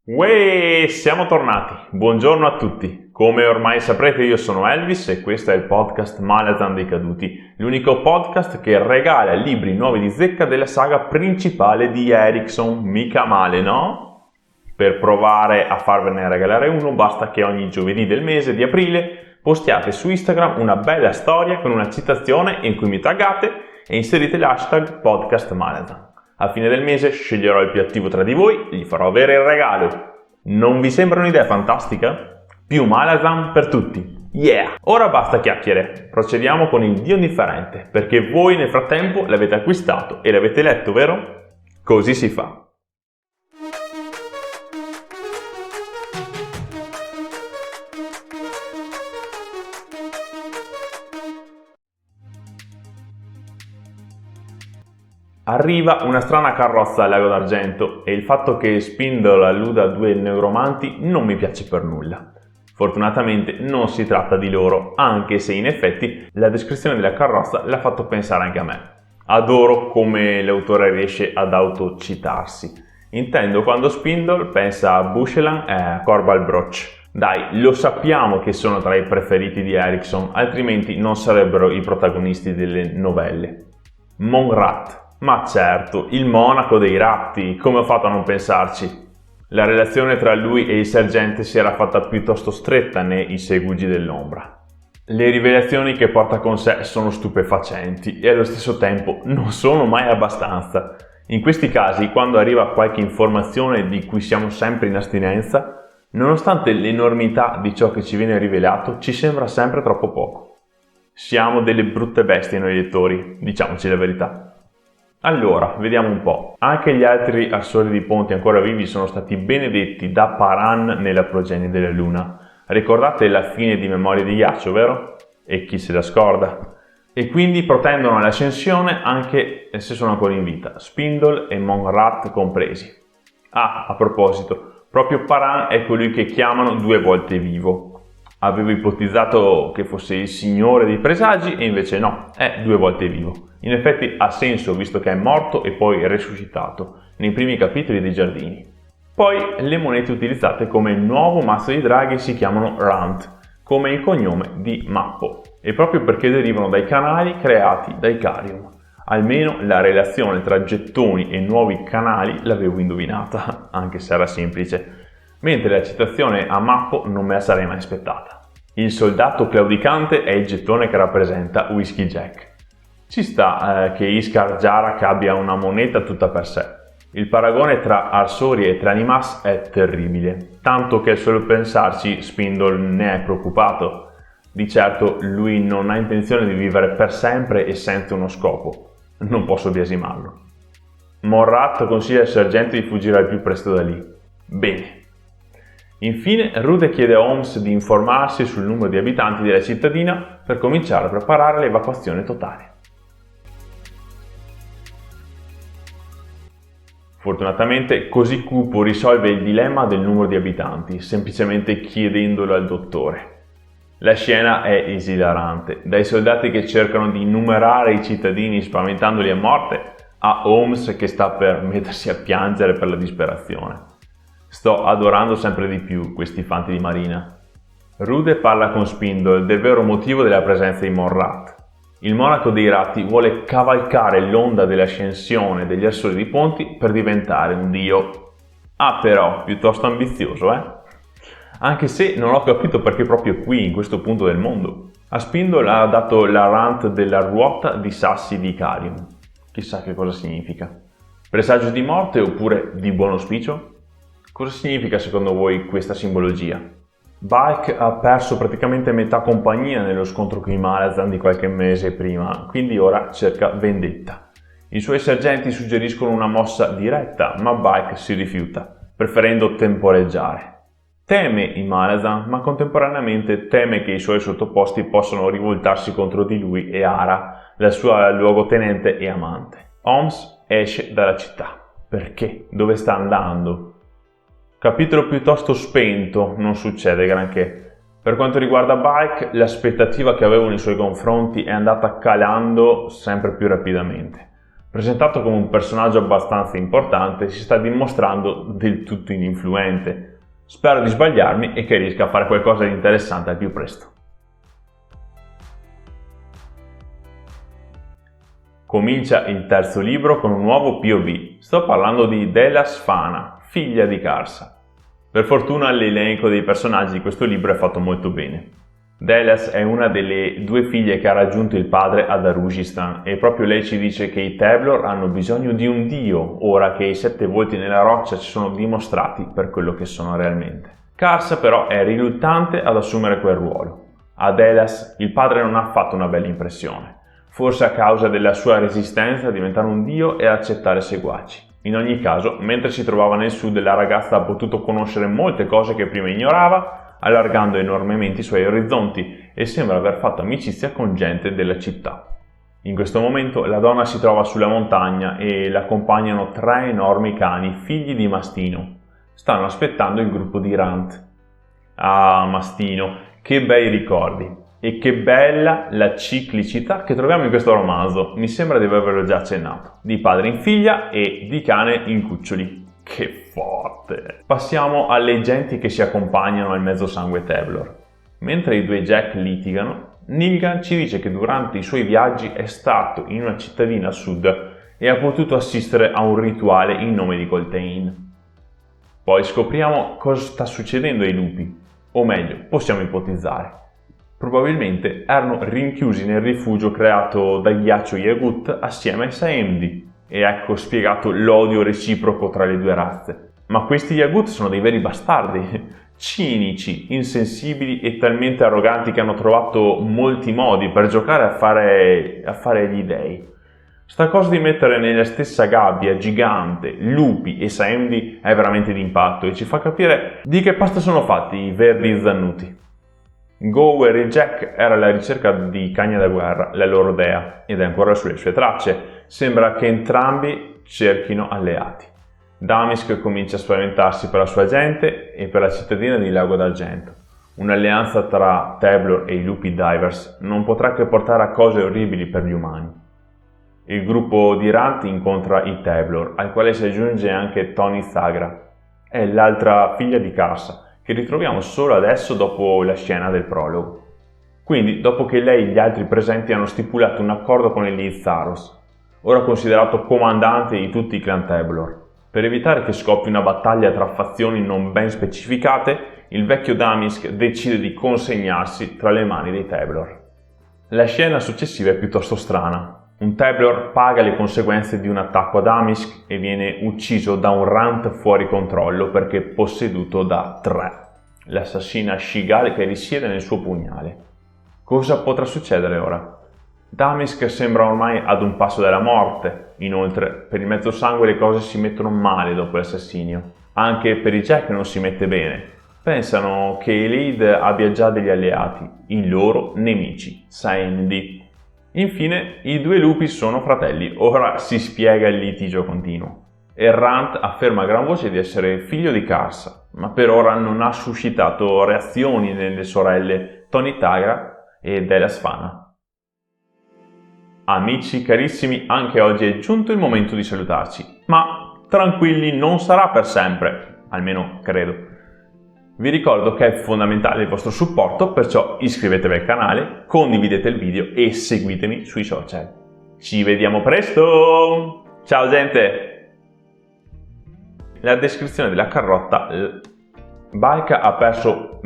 Uè, siamo tornati! Buongiorno a tutti! Come ormai saprete io sono Elvis e questo è il podcast Malazan dei Caduti, l'unico podcast che regala libri nuovi di zecca della saga principale di Erickson. Mica male, no? Per provare a farvene regalare uno basta che ogni giovedì del mese di aprile postiate su Instagram una bella storia con una citazione in cui mi taggate e inserite l'hashtag podcast Malazan. A fine del mese sceglierò il più attivo tra di voi e gli farò avere il regalo. Non vi sembra un'idea fantastica? Più Malazan per tutti. Yeah! Ora basta chiacchiere. Procediamo con il Dio Indifferente, perché voi nel frattempo l'avete acquistato e l'avete letto, vero? Così si fa. Arriva una strana carrozza al Lago d'Argento e il fatto che Spindle alluda a due neuromanti non mi piace per nulla. Fortunatamente non si tratta di loro, anche se in effetti la descrizione della carrozza l'ha fatto pensare anche a me. Adoro come l'autore riesce ad autocitarsi. Intendo quando Spindle pensa a Bushelan e a Corbal Broch. Dai, lo sappiamo che sono tra i preferiti di Erickson, altrimenti non sarebbero i protagonisti delle novelle. Monrat. Ma certo, il monaco dei ratti, come ho fatto a non pensarci? La relazione tra lui e il sergente si era fatta piuttosto stretta nei Segugi dell'ombra. Le rivelazioni che porta con sé sono stupefacenti e allo stesso tempo non sono mai abbastanza. In questi casi, quando arriva qualche informazione di cui siamo sempre in astinenza, nonostante l'enormità di ciò che ci viene rivelato, ci sembra sempre troppo poco. Siamo delle brutte bestie noi lettori, diciamoci la verità. Allora, vediamo un po'. Anche gli altri Arsori di Ponti ancora vivi sono stati benedetti da Paran nella progenie della Luna. Ricordate la fine di Memorie di Ghiaccio, vero? E chi se la scorda? E quindi protendono all'ascensione anche se sono ancora in vita, Spindle e Monrat compresi. Ah, a proposito, proprio Paran è colui che chiamano due volte vivo. Avevo ipotizzato che fosse il signore dei presagi e invece no, è due volte vivo. In effetti ha senso visto che è morto e poi resuscitato nei primi capitoli dei Giardini. Poi le monete utilizzate come nuovo mazzo di draghi si chiamano Rant, come il cognome di Mappo, e proprio perché derivano dai canali creati da Icarium. Almeno la relazione tra gettoni e nuovi canali l'avevo indovinata, anche se era semplice. Mentre la citazione a Mappo non me la sarei mai aspettata. Il soldato claudicante è il gettone che rappresenta Whisky Jack. Ci sta che Iskar Jarak abbia una moneta tutta per sé. Il paragone tra Arsori e Tranimas è terribile, tanto che solo pensarci Spindle ne è preoccupato. Di certo lui non ha intenzione di vivere per sempre e senza uno scopo. Non posso biasimarlo. Monrat consiglia al sergente di fuggire al più presto da lì. Bene. Infine, Rude chiede a Holmes di informarsi sul numero di abitanti della cittadina per cominciare a preparare l'evacuazione totale. Fortunatamente, così Cupo risolve il dilemma del numero di abitanti, semplicemente chiedendolo al dottore. La scena è esilarante, dai soldati che cercano di numerare i cittadini spaventandoli a morte, a Holmes che sta per mettersi a piangere per la disperazione. Sto adorando sempre di più questi fanti di marina. Rude parla con Spindle del vero motivo della presenza di Monrat. Il monaco dei ratti vuole cavalcare l'onda dell'ascensione degli Arsori di Ponti per diventare un dio. Ah però, piuttosto ambizioso, Anche se non ho capito perché proprio qui, in questo punto del mondo. A Spindle ha dato la rant della ruota di sassi di Icarium. Chissà che cosa significa. Presagio di morte oppure di buon auspicio? Cosa significa secondo voi questa simbologia? Bulk ha perso praticamente metà compagnia nello scontro con i Malazan di qualche mese prima, quindi ora cerca vendetta. I suoi sergenti suggeriscono una mossa diretta, ma Bulk si rifiuta, preferendo temporeggiare. Teme i Malazan, ma contemporaneamente teme che i suoi sottoposti possano rivoltarsi contro di lui e Ara, la sua luogotenente e amante. Holmes esce dalla città. Perché? Dove sta andando? Capitolo piuttosto spento, non succede granché. Per quanto riguarda Bulk, l'aspettativa che avevo nei suoi confronti è andata calando sempre più rapidamente. Presentato come un personaggio abbastanza importante, si sta dimostrando del tutto ininfluente. Spero di sbagliarmi e che riesca a fare qualcosa di interessante al più presto. Comincia il terzo libro con un nuovo POV. Sto parlando di Della Sfana, figlia di Karsa. Per fortuna l'elenco dei personaggi di questo libro è fatto molto bene. Delas è una delle due figlie che ha raggiunto il padre ad Darushistan e proprio lei ci dice che i Templor hanno bisogno di un dio ora che i 7 volti nella roccia ci sono dimostrati per quello che sono realmente. Karsa però è riluttante ad assumere quel ruolo. A Delas il padre non ha fatto una bella impressione. Forse a causa della sua resistenza a diventare un dio e accettare seguaci. In ogni caso, mentre si trovava nel sud, la ragazza ha potuto conoscere molte cose che prima ignorava, allargando enormemente i suoi orizzonti e sembra aver fatto amicizia con gente della città. In questo momento la donna si trova sulla montagna e l'accompagnano 3 enormi cani, figli di Mastino. Stanno aspettando il gruppo di Rant. Ah, Mastino, che bei ricordi! E che bella la ciclicità che troviamo in questo romanzo, mi sembra di avervelo già accennato, di padre in figlia e di cane in cuccioli. Che forte! Passiamo alle genti che si accompagnano al mezzosangue Templor. Mentre i 2 Jack litigano, Nilgan ci dice che durante i suoi viaggi è stato in una cittadina a sud e ha potuto assistere a un rituale in nome di Coltaine. Poi scopriamo cosa sta succedendo ai lupi, o meglio, possiamo ipotizzare. Probabilmente erano rinchiusi nel rifugio creato dal ghiaccio Yagut assieme ai Saemdi, e ecco spiegato l'odio reciproco tra le 2 razze. Ma questi Yagut sono dei veri bastardi, cinici, insensibili e talmente arroganti che hanno trovato molti modi per giocare a fare gli dei. Sta cosa di mettere nella stessa gabbia gigante lupi e Saemdi è veramente d'impatto e ci fa capire di che pasta sono fatti i verdi zannuti. Gower e Jack era alla ricerca di Cagna da Guerra, la loro dea, ed è ancora sulle sue tracce. Sembra che entrambi cerchino alleati. Damisk comincia a spaventarsi per la sua gente e per la cittadina di Lago d'Argento. Un'alleanza tra Templor e i lupi Divers non potrà che portare a cose orribili per gli umani. Il gruppo di Rant incontra i Templor, al quale si aggiunge anche Tony Thagra. È l'altra figlia di Karsa, che ritroviamo solo adesso dopo la scena del prologo. Quindi, dopo che lei e gli altri presenti hanno stipulato un accordo con il Tharos, ora considerato comandante di tutti i clan Templor. Per evitare che scoppi una battaglia tra fazioni non ben specificate, il vecchio Damisk decide di consegnarsi tra le mani dei Templor. La scena successiva è piuttosto strana. Un Templor paga le conseguenze di un attacco a Damisk e viene ucciso da un Rant fuori controllo perché posseduto da 3, l'assassina Shigal che risiede nel suo pugnale. Cosa potrà succedere ora? Damisk sembra ormai ad un passo dalla morte. Inoltre, per il mezzosangue le cose si mettono male dopo l'assassinio. Anche per i Jack non si mette bene. Pensano che Eleid abbia già degli alleati, i loro nemici, Saemdi. Infine, i 2 lupi sono fratelli, ora si spiega il litigio continuo. Rant afferma a gran voce di essere figlio di Karsa, ma per ora non ha suscitato reazioni nelle sorelle Tony Thagra e Della Sfana. Amici carissimi, anche oggi è giunto il momento di salutarci, ma tranquilli, non sarà per sempre, almeno credo. Vi ricordo che è fondamentale il vostro supporto, perciò iscrivetevi al canale, condividete il video e seguitemi sui social. Ci vediamo presto! Ciao gente! La descrizione della carrotta. Balka ha perso